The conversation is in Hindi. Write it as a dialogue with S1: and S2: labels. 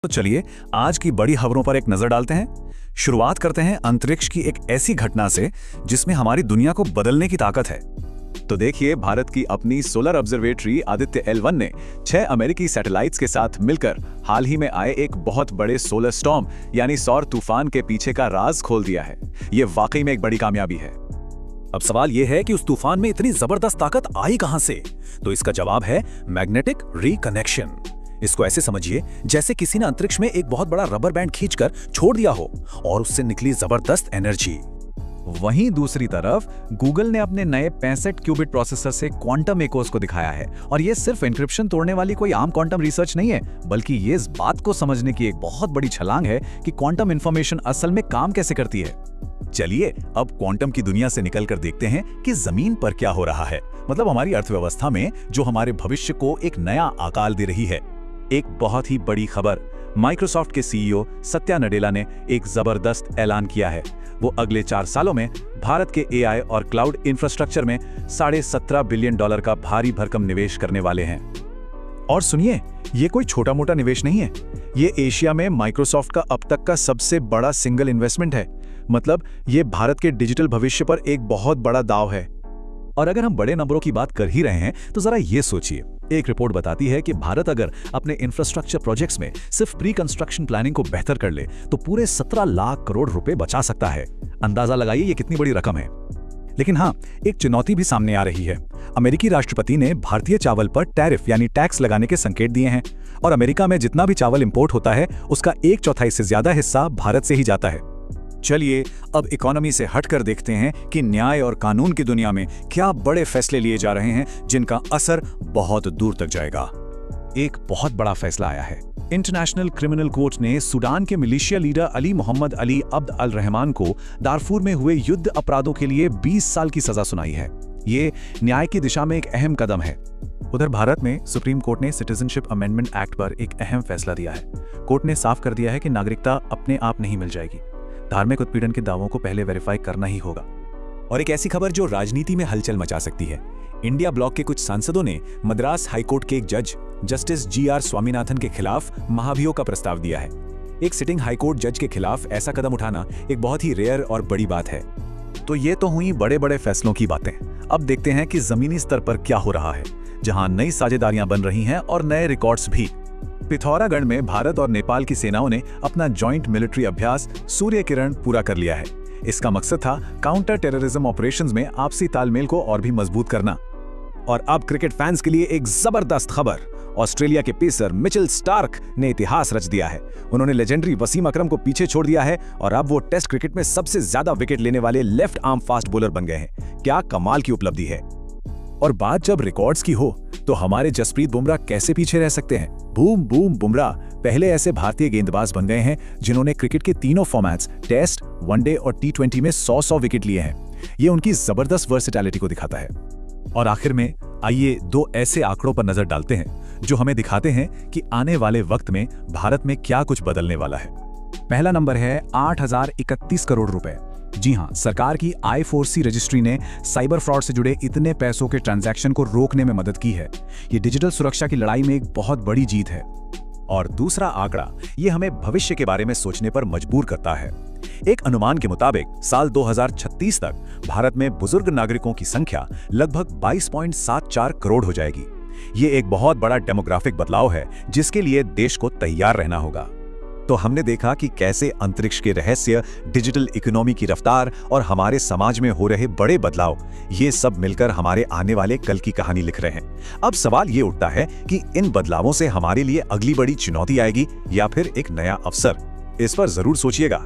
S1: तो चलिए आज की बड़ी खबरों पर एक नजर डालते हैं। शुरुआत करते हैं अंतरिक्ष की एक ऐसी घटना से जिसमें हमारी दुनिया को बदलने की ताकत है। तो देखिए, भारत की अपनी सोलर ऑब्जर्वेटरी आदित्य L1 ने 6 अमेरिकी सैटेलाइट्स के साथ मिलकर हाल ही में आए एक बहुत बड़े सोलर स्टॉर्म यानी सौर तूफान के पीछे का राज खोल दिया है। ये वाकई में एक बड़ी कामयाबी है। अब सवाल यह है कि उस तूफान में इतनी जबरदस्त ताकत आई कहां से? तो इसका जवाब है मैग्नेटिक रिकनेक्शन। इसको ऐसे समझिए जैसे किसी ने अंतरिक्ष में एक बहुत बड़ा रबर बैंड खींचकर छोड़ दिया हो और उससे निकली जबरदस्त एनर्जी। वहीं दूसरी तरफ गूगल ने अपने नए 65 क्यूबिट प्रोसेसर से क्वांटम एकोस को दिखाया है। और ये सिर्फ एन्क्रिप्शन तोड़ने वाली कोई आम क्वांटम रिसर्च नहीं है, बल्कि ये इस बात को समझने की एक बहुत बड़ी छलांग है कि क्वांटम इंफॉर्मेशन असल में काम कैसे करती है। चलिए अब क्वांटम की दुनिया से निकलकर देखते हैं कि जमीन पर क्या हो रहा है, मतलब हमारी अर्थव्यवस्था में, जो हमारे भविष्य को एक नया आकार दे रही है। एक बहुत ही बड़ी खबर, माइक्रोसॉफ्ट के सीईओ सत्या नडेला ने एक जबरदस्त ऐलान किया है। वो अगले 4 सालों में भारत के एआई और क्लाउड इंफ्रास्ट्रक्चर में $17.5 बिलियन का भारी भरकम निवेश करने वाले हैं। और सुनिए, ये कोई छोटा मोटा निवेश नहीं है। ये एशिया में माइक्रोसॉफ्ट का अब तक का सबसे बड़ा सिंगल इन्वेस्टमेंट है। मतलब ये भारत के डिजिटल भविष्य पर एक बहुत बड़ा दांव है। और अगर हम बड़े नंबरों की बात कर ही रहे हैं तो जरा ये सोचिए, एक रिपोर्ट बताती है कि भारत अगर अपने इंफ्रास्ट्रक्चर प्रोजेक्ट्स में सिर्फ प्री कंस्ट्रक्शन प्लानिंग को बेहतर कर ले तो पूरे 17 लाख करोड़ रुपए बचा सकता है। अंदाजा लगाइए ये कितनी बड़ी रकम है। लेकिन हाँ, एक चुनौती भी सामने आ रही है। अमेरिकी राष्ट्रपति ने भारतीय चावल पर टैरिफ यानी टैक्स लगाने के संकेत दिए हैं और अमेरिका में जितना भी चावल इंपोर्ट होता है उसका 1/4 से ज्यादा हिस्सा भारत से ही जाता है। चलिए अब इकोनॉमी से हटकर देखते हैं कि न्याय और कानून की दुनिया में क्या बड़े फैसले लिए जा रहे हैं जिनका असर बहुत दूर तक जाएगा। एक बहुत बड़ा फैसला आया है। इंटरनेशनल क्रिमिनल कोर्ट ने सूडान के मिलिशिया लीडर अली मोहम्मद अली अब्द अल रहमान को दारफूर में हुए युद्ध अपराधों के लिए 20 साल की सजा सुनाई है। ये न्याय की दिशा में एक अहम कदम है। उधर भारत में सुप्रीम कोर्ट ने सिटीजनशिप अमेंडमेंट एक्ट पर एक अहम फैसला दिया है। कोर्ट ने साफ कर दिया है कि नागरिकता अपने आप नहीं मिल जाएगी। धार्मिक उत्पीड़न के दावों को पहले वेरीफाई करना ही होगा। और एक ऐसी खबर जो राजनीति में हलचल मचा सकती है। इंडिया ब्लॉक के कुछ सांसदों ने मद्रास हाईकोर्ट के एक जज जस्टिस GR स्वामीनाथन के खिलाफ महाभियोग का प्रस्ताव दिया है। एक सिटिंग हाईकोर्ट जज के खिलाफ ऐसा कदम उठाना एक बहुत ही रेयर और बड़ी बात है। तो ये तो हुई बड़े बड़े फैसलों की बातें। अब देखते हैं कि जमीनी स्तर पर क्या हो रहा है, जहां नई साझेदारियां बन रही हैं और नए रिकॉर्ड्स भी। पिथौरागढ़ में भारत और नेपाल की सेनाओं ने अपना जॉइंट मिलिट्री अभ्यास सूर्य किरण पूरा कर लिया है। इसका मकसद था काउंटर टेररिज्म ऑपरेशंस में आपसी तालमेल को और भी मजबूत करना। और अब क्रिकेट फैंस के लिए एक जबरदस्त खबर। ऑस्ट्रेलिया के पेसर मिचेल स्टार्क ने इतिहास रच दिया है। उन्होंने लेजेंडरी वसीम अकरम को पीछे छोड़ दिया है और अब वो टेस्ट क्रिकेट में सबसे ज्यादा विकेट लेने वाले लेफ्ट आर्म फास्ट बॉलर बन गए हैं। क्या कमाल की उपलब्धि है। और बात जब रिकॉर्ड्स की हो तो हमारे जसप्रीत बुमराह कैसे पीछे रह सकते हैं। बूम बूम बुमराह पहले ऐसे भारतीय गेंदबाज बन गए हैं जिन्होंने क्रिकेट के तीनों फॉर्मेट्स टेस्ट, वनडे और T20 में 100 विकेट लिए हैं। ये उनकी जबरदस्त वर्सेटैलिटी को दिखाता है। और आखिर में आइए 2 ऐसे आंकड़ों पर नजर डालते हैं जो हमें दिखाते हैं कि आने वाले वक्त में भारत में क्या कुछ बदलने वाला है। पहला नंबर है 8,031 करोड़ रुपए। जी हां, सरकार की I4C रजिस्ट्री ने साइबर फ्रॉड से जुड़े इतने पैसों के ट्रांजैक्शन को रोकने में मदद की है। ये डिजिटल सुरक्षा की लड़ाई में एक बहुत बड़ी जीत है। और दूसरा आंकड़ा, ये हमें भविष्य के बारे में सोचने पर मजबूर करता है। एक अनुमान के मुताबिक साल 2036 तक भारत में बुजुर्ग नागरिकों की संख्या लगभग 22.74 करोड़ हो जाएगी। ये एक बहुत बड़ा डेमोग्राफिक बदलाव है जिसके लिए देश को तैयार रहना होगा। तो हमने देखा कि कैसे अंतरिक्ष के रहस्य, डिजिटल इकोनॉमी की रफ्तार और हमारे समाज में हो रहे बड़े बदलाव, ये सब मिलकर हमारे आने वाले कल की कहानी लिख रहे हैं। अब सवाल ये उठता है कि इन बदलावों से हमारे लिए अगली बड़ी चुनौती आएगी या फिर एक नया अवसर। इस पर जरूर सोचिएगा।